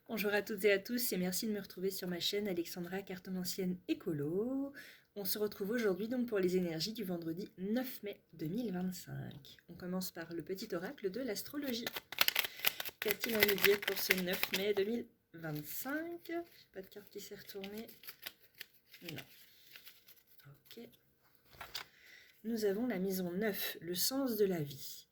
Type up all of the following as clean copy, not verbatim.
Bonjour à toutes et à tous et merci de me retrouver sur ma chaîne Alexandra Cartomancienne Écolo. On se retrouve aujourd'hui donc pour les énergies du vendredi 9 mai 2025. On commence par le petit oracle de l'astrologie. Qu'a-t-il à nous dire pour ce 9 mai 2025? Pas de carte qui s'est retournée. Non. Ok. Nous avons la maison 9, le sens de la vie.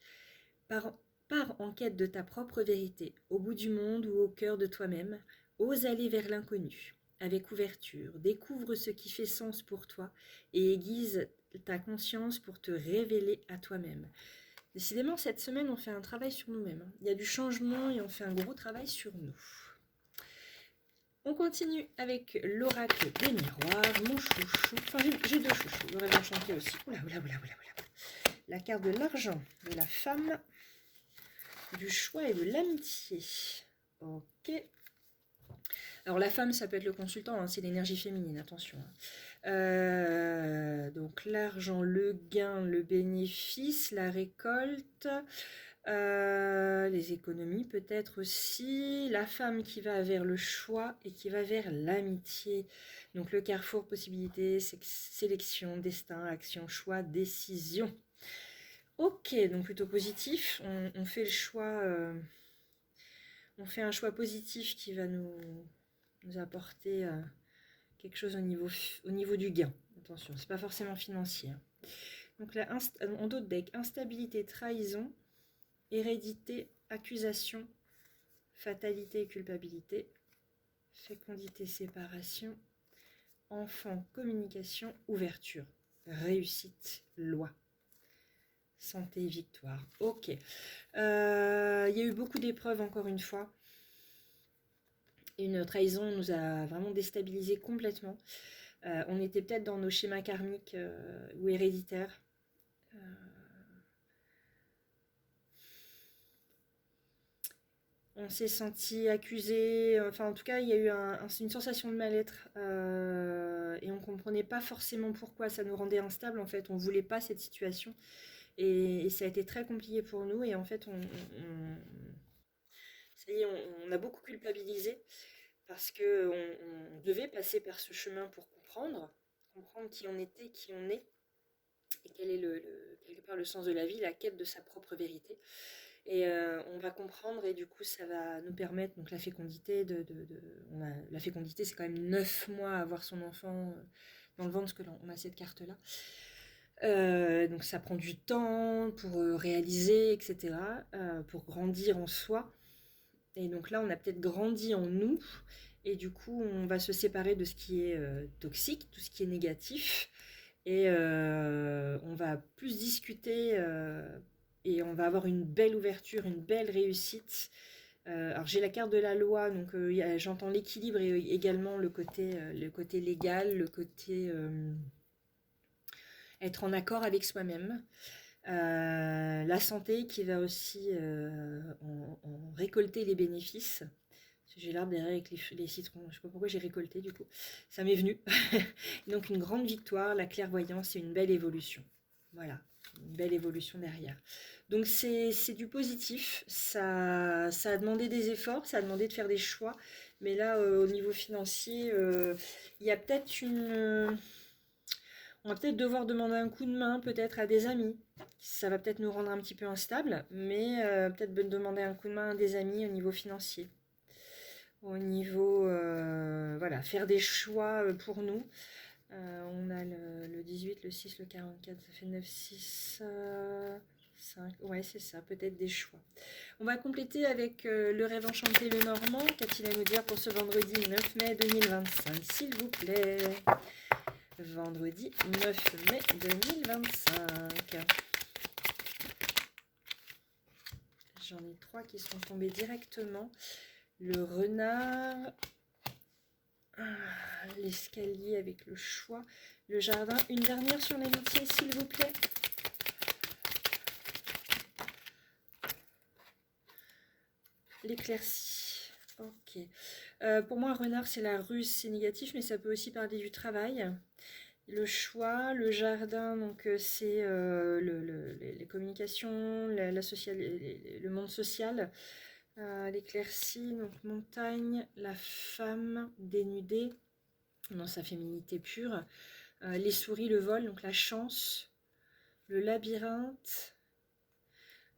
Pars en quête de ta propre vérité, au bout du monde ou au cœur de toi-même. Ose aller vers l'inconnu, avec ouverture. Découvre ce qui fait sens pour toi et aiguise ta conscience pour te révéler à toi-même. Décidément, cette semaine, on fait un travail sur nous-mêmes. Il y a du changement et on fait un gros travail sur nous. On continue avec l'oracle des miroirs, mon chouchou. Enfin, j'ai deux chouchous, le rêve enchanté aussi. Oula. La carte de l'argent, de la femme, du choix et de l'amitié. Ok. Alors la femme, ça peut être le consultant, hein, c'est l'énergie féminine, attention. Donc l'argent, le gain, le bénéfice, la récolte, les économies peut-être aussi, la femme qui va vers le choix et qui va vers l'amitié. Donc le carrefour, possibilité, sélection, destin, action, choix, décision. Ok, donc plutôt positif, on fait le choix, on fait un choix positif qui va nous apporter quelque chose au niveau du gain. Attention, c'est pas forcément financier. Donc là, en d'autres decks, instabilité, trahison, hérédité, accusation, fatalité et culpabilité, fécondité, séparation, enfant, communication, ouverture, réussite, loi. Santé, victoire. Ok. Il y a eu beaucoup d'épreuves encore une fois. Une trahison nous a vraiment déstabilisés complètement. On était peut-être dans nos schémas karmiques ou héréditaires. On s'est senti accusé. Enfin, en tout cas, il y a eu une sensation de mal-être. Et on ne comprenait pas forcément pourquoi. Ça nous rendait instable, en fait. On ne voulait pas cette situation. Et ça a été très compliqué pour nous. Et en fait, ça y est, on a beaucoup culpabilisé. Parce qu'on devait passer par ce chemin pour comprendre qui on était, qui on est, et quel est quelque part le sens de la vie, la quête de sa propre vérité. Et on va comprendre, et du coup ça va nous permettre, donc la fécondité, la fécondité c'est quand même 9 mois à avoir son enfant dans le ventre, parce que là, on a cette carte-là. Donc ça prend du temps pour réaliser, etc., pour grandir en soi. Et donc là, on a peut-être grandi en nous, et du coup, on va se séparer de ce qui est toxique, tout ce qui est négatif, et on va plus discuter, et on va avoir une belle ouverture, une belle réussite. Alors j'ai la carte de la loi, donc j'entends l'équilibre et également le côté légal, le côté être en accord avec soi-même. La santé qui va aussi en récolter les bénéfices. J'ai l'arbre derrière avec les citrons. Je ne sais pas pourquoi j'ai récolté du coup. Ça m'est venu. Donc une grande victoire, la clairvoyance et une belle évolution. Voilà, une belle évolution derrière. Donc c'est du positif. Ça a demandé des efforts, ça a demandé de faire des choix. Mais là, au niveau financier, il y a peut-être on va peut-être devoir demander un coup de main peut-être à des amis. Ça va peut-être nous rendre un petit peu instables, mais peut-être demander un coup de main à des amis au niveau financier. Au niveau, voilà, faire des choix pour nous. On a le 18, le 6, le 44, ça fait 9, 6, 5. Ouais, c'est ça, peut-être des choix. On va compléter avec le rêve enchanté le Normand. Qu'a-t-il à nous dire pour ce vendredi 9 mai 2025, s'il vous plaît? Vendredi 9 mai 2025. J'en ai 3 qui sont tombés directement. Le renard, l'escalier avec le choix, le jardin. Une dernière sur l'amitié, s'il vous plaît. L'éclaircie. Ok. Pour moi, renard, c'est la ruse, c'est négatif, mais ça peut aussi parler du travail. Le choix, le jardin, donc c'est les communications, le monde social, L'éclaircie, donc montagne, la femme dénudée dans sa féminité pure, les souris, le vol, donc la chance, le labyrinthe.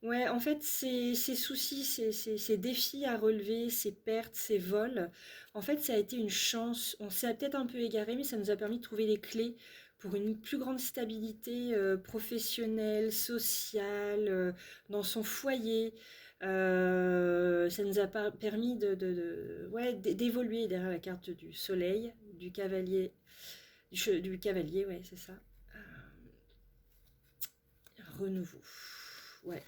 Ouais, en fait, ces soucis, ces défis à relever, ces pertes, ces vols, en fait, ça a été une chance. On s'est peut-être un peu égaré, mais ça nous a permis de trouver les clés pour une plus grande stabilité professionnelle, sociale, dans son foyer. Ça nous a permis ouais, d'évoluer derrière la carte du soleil, du cavalier, du cavalier, ouais, c'est ça. Euh, renouveau. Ouais.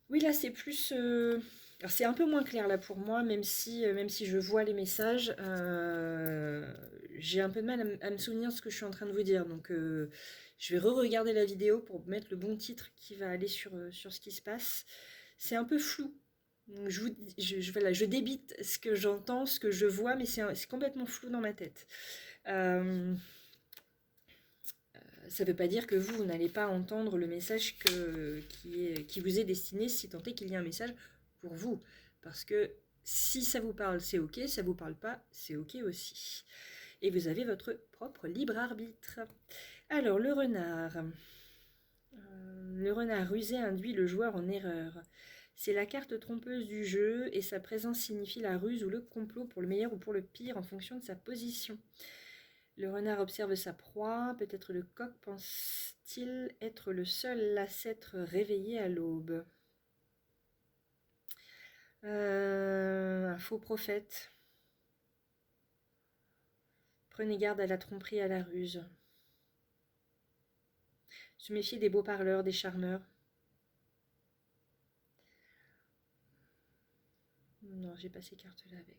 Oui, là, c'est plus. Alors, c'est un peu moins clair là pour moi, même si je vois les messages, j'ai un peu de mal à me souvenir de ce que je suis en train de vous dire. Donc, je vais re-regarder la vidéo pour mettre le bon titre qui va aller sur ce qui se passe. C'est un peu flou. Donc, voilà, je débite ce que j'entends, ce que je vois, mais c'est complètement flou dans ma tête. Ça ne veut pas dire que vous n'allez pas entendre le message qui vous est destiné, si tant est qu'il y a un message pour vous. Parce que si ça vous parle, c'est ok, ça vous parle pas, c'est ok aussi. Et vous avez votre propre libre arbitre. Alors, le renard. Le renard rusé induit le joueur en erreur. C'est la carte trompeuse du jeu et sa présence signifie la ruse ou le complot pour le meilleur ou pour le pire en fonction de sa position. Le renard observe sa proie, peut-être le coq pense-t-il être le seul à s'être réveillé à l'aube. Un faux prophète. Prenez garde à la tromperie et à la ruse. Se méfier des beaux parleurs, des charmeurs. Non, j'ai pas ces cartes-là avec.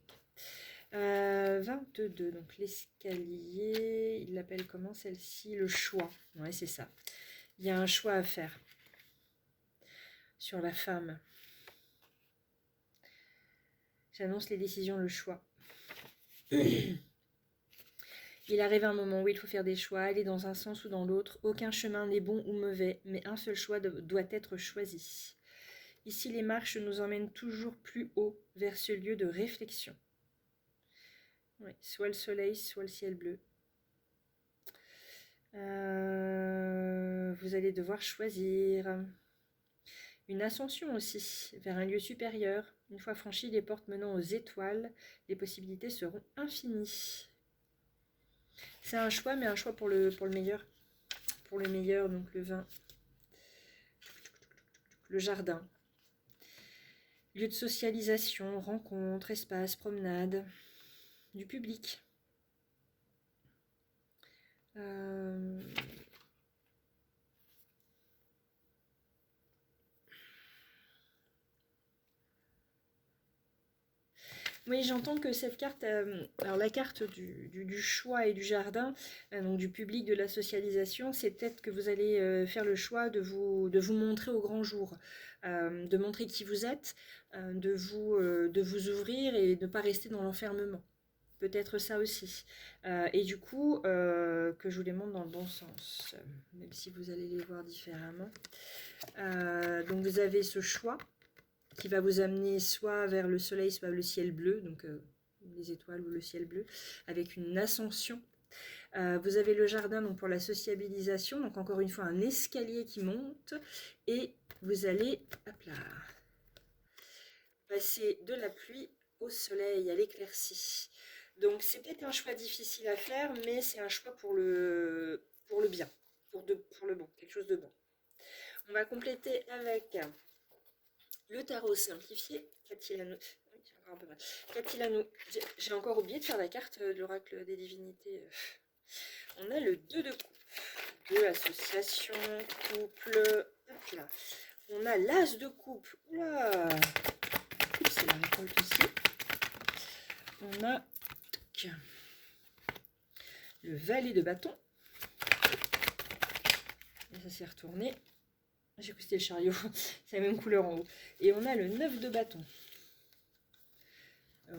22, donc l'escalier, il l'appelle comment celle-ci? Le choix. Ouais, c'est ça. Il y a un choix à faire sur la femme. J'annonce les décisions, le choix. Il arrive un moment où il faut faire des choix, aller dans un sens ou dans l'autre. Aucun chemin n'est bon ou mauvais, mais un seul choix doit être choisi. Ici, les marches nous emmènent toujours plus haut vers ce lieu de réflexion. Oui, soit le soleil, soit le ciel bleu. Vous allez devoir choisir. Une ascension aussi, vers un lieu supérieur. Une fois franchies les portes menant aux étoiles, les possibilités seront infinies. C'est un choix, mais un choix pour le meilleur. Pour le meilleur, donc le vin. Le jardin. Lieu de socialisation, rencontre, espace, promenade. Du public. Oui, j'entends que cette carte, alors la carte du choix et du jardin, donc du public, de la socialisation, c'est peut-être que vous allez faire le choix de vous montrer au grand jour, de montrer qui vous êtes, de vous ouvrir et de ne pas rester dans l'enfermement. Peut-être ça aussi. Et du coup, que je vous les montre dans le bon sens, même si vous allez les voir différemment. Donc vous avez ce choix qui va vous amener soit vers le soleil, soit le ciel bleu, donc les étoiles ou le ciel bleu, avec une ascension. Vous avez le jardin donc pour la sociabilisation, donc encore une fois un escalier qui monte, et vous allez, hop là, passer de la pluie au soleil, à l'éclaircie. Donc c'est peut-être un choix difficile à faire, mais c'est un choix pour le bien, pour le bon, quelque chose de bon. On va compléter avec le tarot simplifié. Qu'a-t-il à nous? J'ai encore oublié de faire la carte de l'oracle des divinités. On a le 2 de coupe. 2, association, couple. Hop là. On a l'as de coupe. Oula! C'est la récolte aussi. On a le valet de bâton. Et ça s'est retourné. J'ai cru que c'était le chariot. C'est la même couleur en haut. Et on a le 9 de bâton.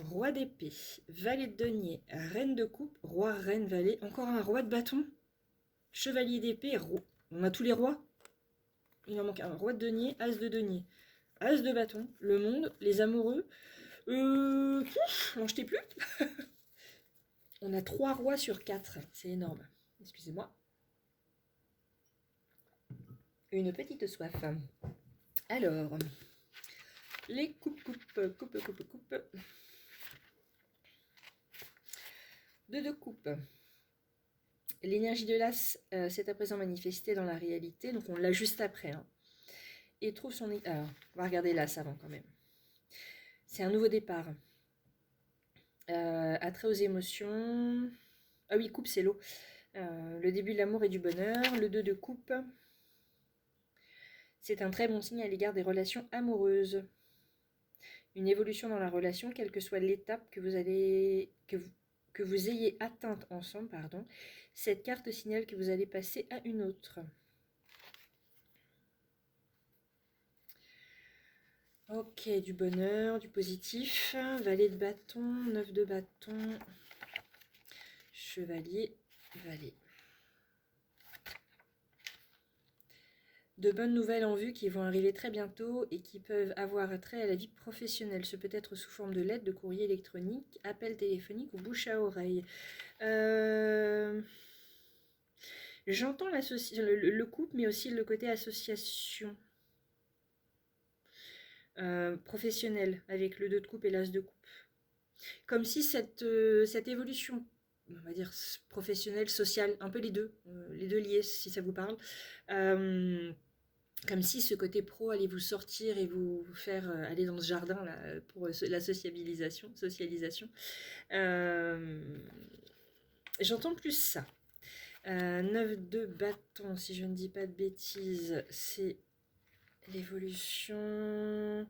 Roi d'épée, valet de denier, reine de coupe, roi, reine, valet. Encore un roi de bâton. Chevalier d'épée, roi. On a tous les rois. Il en manque un. Roi de denier, as de denier. As de bâton, le monde, les amoureux. N'en jetez plus. On a 3 rois sur 4, c'est énorme. Excusez-moi. Une petite soif. Alors, les coupes. De coupe. L'énergie de l'as s'est à présent manifestée dans la réalité, donc on l'a juste après. Hein. Et trouve son... Alors, on va regarder l'as avant quand même. C'est un nouveau départ. Attrait aux émotions. Ah oui, coupe, c'est l'eau. Le début de l'amour et du bonheur. Le 2 de coupe. C'est un très bon signe à l'égard des relations amoureuses. Une évolution dans la relation, quelle que soit l'étape que vous ayez atteinte ensemble, pardon. Cette carte signale que vous allez passer à une autre. Ok, du bonheur, du positif. Valet de bâton, 9 de bâton. Chevalier, valet. De bonnes nouvelles en vue qui vont arriver très bientôt et qui peuvent avoir trait à la vie professionnelle. Ce peut être sous forme de lettres, de courrier électronique, appel téléphonique ou bouche à oreille. J'entends le couple, mais aussi le côté association professionnelle avec le 2 de coupe et l'as de coupe. Comme si cette évolution, on va dire professionnelle, sociale, un peu les deux liés si ça vous parle, comme si ce côté pro allait vous sortir et vous faire aller dans ce jardin là pour la socialisation. J'entends plus ça. 9 de bâton, si je ne dis pas de bêtises, c'est l'évolution.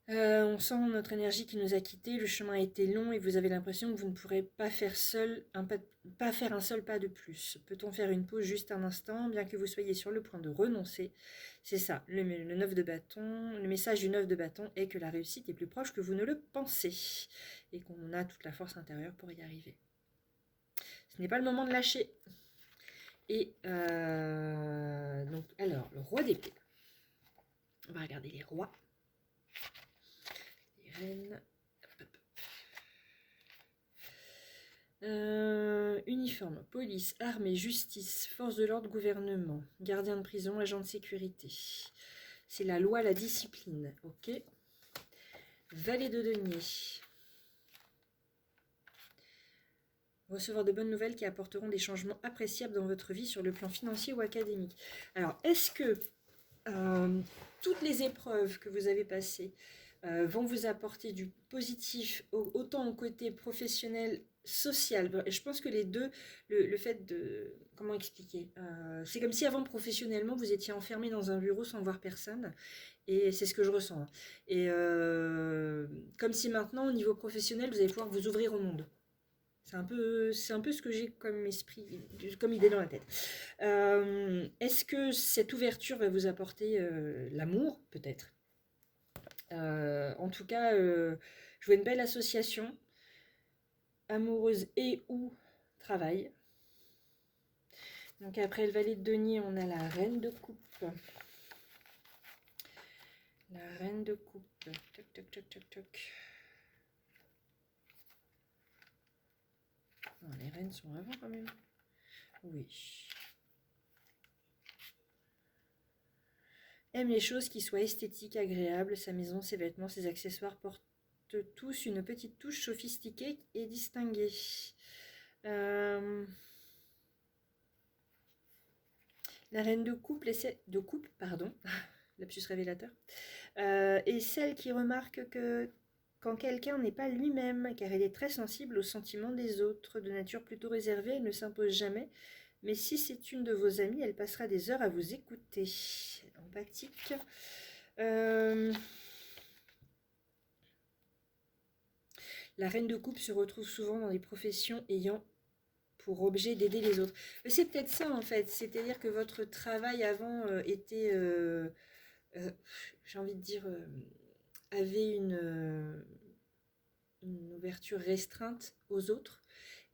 On sent notre énergie qui nous a quittés, le chemin a été long et vous avez l'impression que vous ne pourrez pas faire un seul pas de plus. Peut-on faire une pause juste un instant, bien que vous soyez sur le point de renoncer? C'est ça, le 9 de bâton. Le message du 9 de bâton est que la réussite est plus proche que vous ne le pensez et qu'on a toute la force intérieure pour y arriver. Ce n'est pas le moment de lâcher. Et donc, alors, le roi d'épée. On va regarder les rois. Les reines. Uniforme, police, armée, justice, force de l'ordre, gouvernement, gardien de prison, agent de sécurité. C'est la loi, la discipline. Ok. Valet de denier. Recevoir de bonnes nouvelles qui apporteront des changements appréciables dans votre vie sur le plan financier ou académique. Alors, est-ce que toutes les épreuves que vous avez passées vont vous apporter du positif, autant au côté professionnel, social? Je pense que les deux, le fait de... Comment expliquer c'est comme si avant, professionnellement, vous étiez enfermé dans un bureau sans voir personne. Et c'est ce que je ressens. Et comme si maintenant, au niveau professionnel, vous allez pouvoir vous ouvrir au monde. C'est un peu ce que j'ai comme comme idée dans la tête. Est-ce que cette ouverture va vous apporter l'amour? Peut-être. En tout cas, je vois une belle association, amoureuse et ou travail. Donc après le valet de denier, on a la reine de coupe. La reine de coupe. Toc, toc, toc, toc, toc. Non, les reines sont avant quand même. Oui. Aime les choses qui soient esthétiques, agréables. Sa maison, ses vêtements, ses accessoires portent tous une petite touche sophistiquée et distinguée. La reine de coupe, lapsus révélateur, est celle qui remarque que quand quelqu'un n'est pas lui-même, car elle est très sensible aux sentiments des autres, de nature plutôt réservée, elle ne s'impose jamais, mais si c'est une de vos amies, elle passera des heures à vous écouter. Empathique. La reine de coupe se retrouve souvent dans des professions ayant pour objet d'aider les autres. C'est peut-être ça en fait, c'est-à-dire que votre travail avant était, j'ai envie de dire, avait une ouverture restreinte aux autres.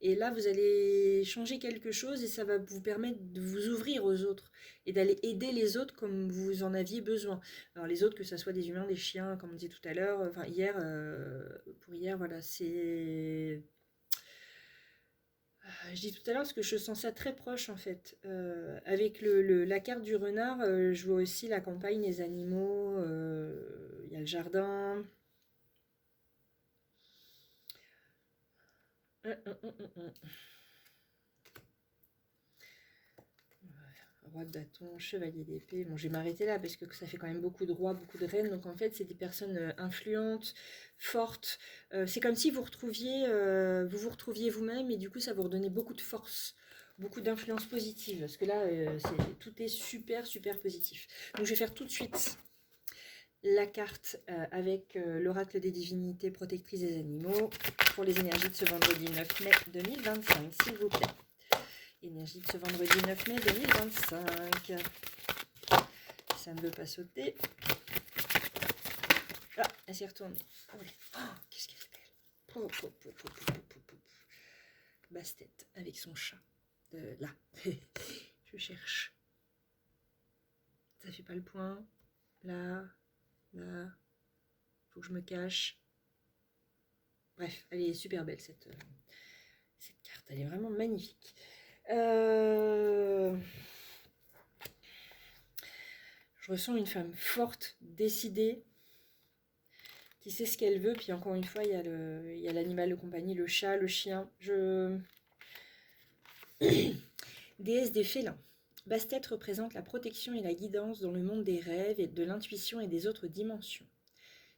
Et là, vous allez changer quelque chose et ça va vous permettre de vous ouvrir aux autres et d'aller aider les autres comme vous en aviez besoin. Alors les autres, que ce soit des humains, des chiens, comme on disait tout à l'heure, enfin hier, pour hier, voilà, c'est... Je dis tout à l'heure parce que je sens ça très proche en fait. Avec la carte du renard, je vois aussi la campagne, les animaux, il y a le jardin. Hum. Roi de bâton, chevalier d'épée. Bon, je vais m'arrêter là parce que ça fait quand même beaucoup de rois, beaucoup de reines. Donc en fait, c'est des personnes influentes, fortes. C'est comme si vous retrouviez vous-même et du coup, ça vous redonnait beaucoup de force, beaucoup d'influence positive. Parce que là, tout est super, super positif. Donc je vais faire tout de suite la carte avec l'oracle des divinités protectrices des animaux pour les énergies de ce vendredi 9 mai 2025, s'il vous plaît. Énergie de ce vendredi 9 mai 2025. Ça ne veut pas sauter. Ah, elle s'est retournée. Oh, qu'est-ce qu'elle est belle. Bastet avec son chat. Là. Je cherche. Ça fait pas le point. Là. Là. Faut que je me cache. Bref, elle est super belle cette carte. Elle est vraiment magnifique. Je ressens une femme forte, décidée, qui sait ce qu'elle veut. Puis encore une fois, il y a l'animal de compagnie, le chat, le chien. Déesse des félins. Bastet représente la protection et la guidance dans le monde des rêves et de l'intuition et des autres dimensions.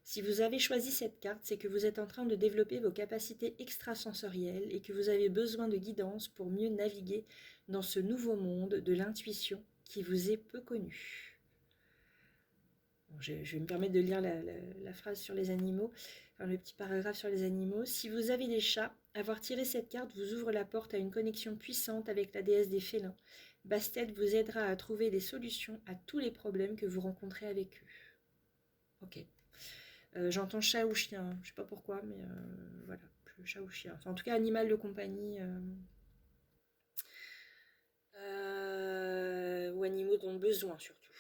Si vous avez choisi cette carte, c'est que vous êtes en train de développer vos capacités extrasensorielles et que vous avez besoin de guidance pour mieux naviguer dans ce nouveau monde de l'intuition qui vous est peu connu. Bon, je vais me permettre de lire la phrase sur les animaux, enfin le petit paragraphe sur les animaux. Si vous avez des chats, avoir tiré cette carte vous ouvre la porte à une connexion puissante avec la déesse des félins. Bastet vous aidera à trouver des solutions à tous les problèmes que vous rencontrez avec eux. Ok. J'entends chat ou chien, je ne sais pas pourquoi, mais voilà, chat ou chien. Enfin, en tout cas, animal de compagnie ou animaux dont besoin surtout.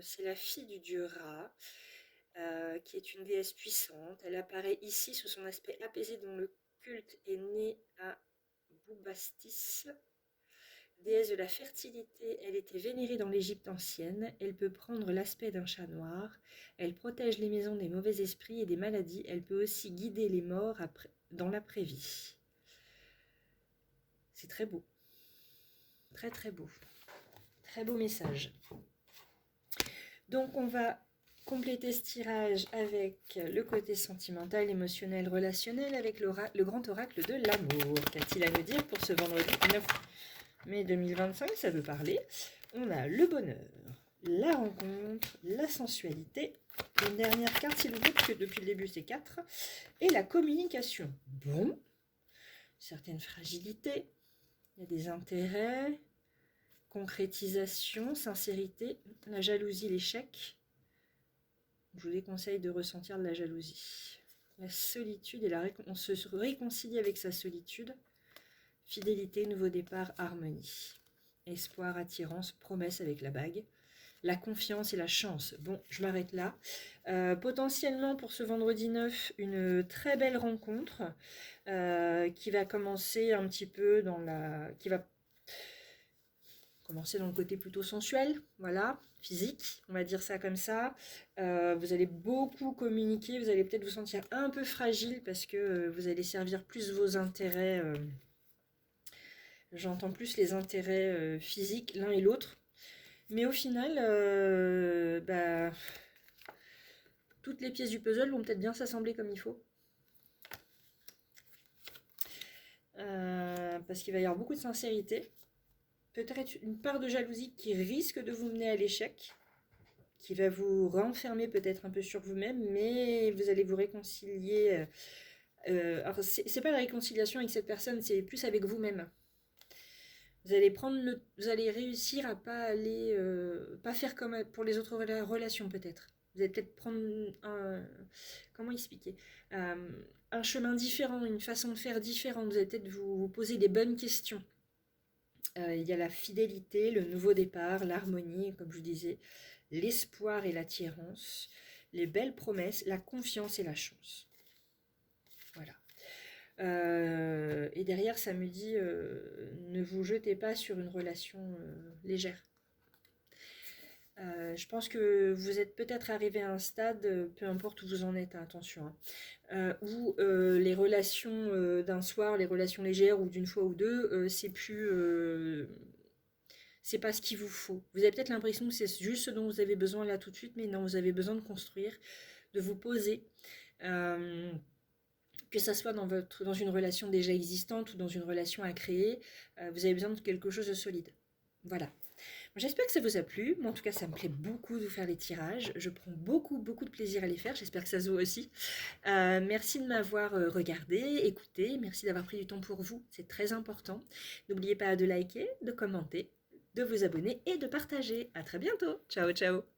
C'est la fille du dieu Ra, qui est une déesse puissante. Elle apparaît ici sous son aspect apaisé dont le culte est né à Boubastis. Déesse de la fertilité, elle était vénérée dans l'Égypte ancienne. Elle peut prendre l'aspect d'un chat noir. Elle protège les maisons des mauvais esprits et des maladies. Elle peut aussi guider les morts dans l'après-vie. C'est très beau. Très très beau. Très beau message. Donc on va compléter ce tirage avec le côté sentimental, émotionnel, relationnel, avec le grand oracle de l'amour. Qu'a-t-il à nous dire pour ce vendredi 9 mai 2025? Ça veut parler. On a le bonheur, la rencontre, la sensualité. Une dernière carte, s'il vous plaît, parce que depuis le début, c'est 4. Et la communication. Bon. Certaines fragilités. Il y a des intérêts. Concrétisation, sincérité. La jalousie, l'échec. Je vous déconseille de ressentir de la jalousie. La solitude et on se réconcilie avec sa solitude. Fidélité, nouveau départ, harmonie. Espoir, attirance, promesse avec la bague. La confiance et la chance. Bon, je m'arrête là. Potentiellement pour ce vendredi 9, une très belle rencontre qui va commencer un petit peu qui va commencer dans le côté plutôt sensuel, voilà, physique, on va dire ça comme ça. Vous allez beaucoup communiquer, vous allez peut-être vous sentir un peu fragile parce que vous allez servir plus vos intérêts. J'entends plus les intérêts physiques l'un et l'autre. Mais au final, toutes les pièces du puzzle vont peut-être bien s'assembler comme il faut. Parce qu'il va y avoir beaucoup de sincérité. Peut-être une part de jalousie qui risque de vous mener à l'échec, qui va vous renfermer peut-être un peu sur vous-même, mais vous allez vous réconcilier. Alors, c'est pas la réconciliation avec cette personne, c'est plus avec vous-même. Vous allez réussir à pas faire comme pour les autres relations peut-être. Vous allez peut-être prendre comment expliquer? Un chemin différent, une façon de faire différente. Vous allez peut-être vous poser les bonnes questions. Il y a la fidélité, le nouveau départ, l'harmonie, comme je vous disais, l'espoir et l'attirance, les belles promesses, la confiance et la chance. Voilà. Et derrière, ça me dit ne vous jetez pas sur une relation légère. Je pense que vous êtes peut-être arrivé à un stade, peu importe où vous en êtes, hein, attention, hein, où les relations d'un soir, les relations légères ou d'une fois ou deux, c'est plus, c'est pas ce qu'il vous faut. Vous avez peut-être l'impression que c'est juste ce dont vous avez besoin là tout de suite, mais non, vous avez besoin de construire, de vous poser. Que ça soit dans une relation déjà existante ou dans une relation à créer, vous avez besoin de quelque chose de solide. Voilà. J'espère que ça vous a plu. Moi, en tout cas, ça me plaît beaucoup de vous faire les tirages. Je prends beaucoup, beaucoup de plaisir à les faire. J'espère que ça se voit aussi. Merci de m'avoir regardé, écouté. Merci d'avoir pris du temps pour vous. C'est très important. N'oubliez pas de liker, de commenter, de vous abonner et de partager. À très bientôt. Ciao, ciao.